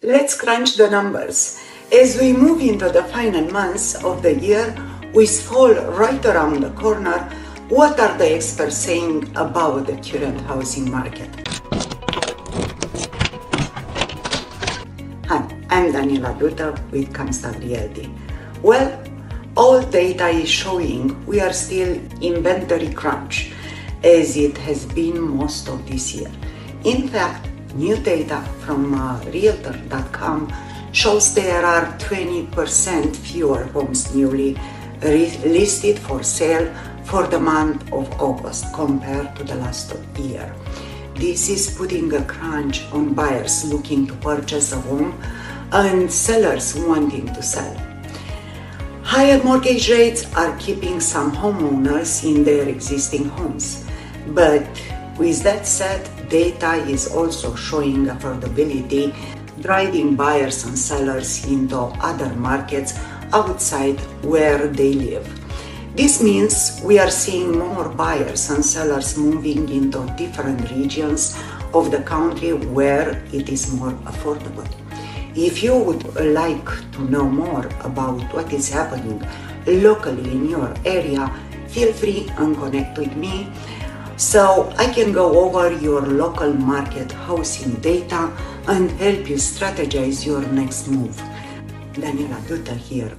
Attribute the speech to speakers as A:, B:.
A: Let's crunch the numbers. As we move into the final months of the year, with fall right around the corner, what are the experts saying about the current housing market? Hi, I'm Daniela Duta with Comstock Realty. Well, all data is showing we are still inventory crunch, as it has been most of this year. In fact, new data from Realtor.com shows there are 20% fewer homes newly listed for sale for the month of August compared to the last year. This is putting a crunch on buyers looking to purchase a home and sellers wanting to sell. Higher mortgage rates are keeping some homeowners in their existing homes. But with that said, data is also showing affordability, driving buyers and sellers into other markets outside where they live. This means we are seeing more buyers and sellers moving into different regions of the country where it is more affordable. If you would like to know more about what is happening locally in your area, feel free and connect with me so I can go over your local market housing data and help you strategize your next move. Daniela Duta here.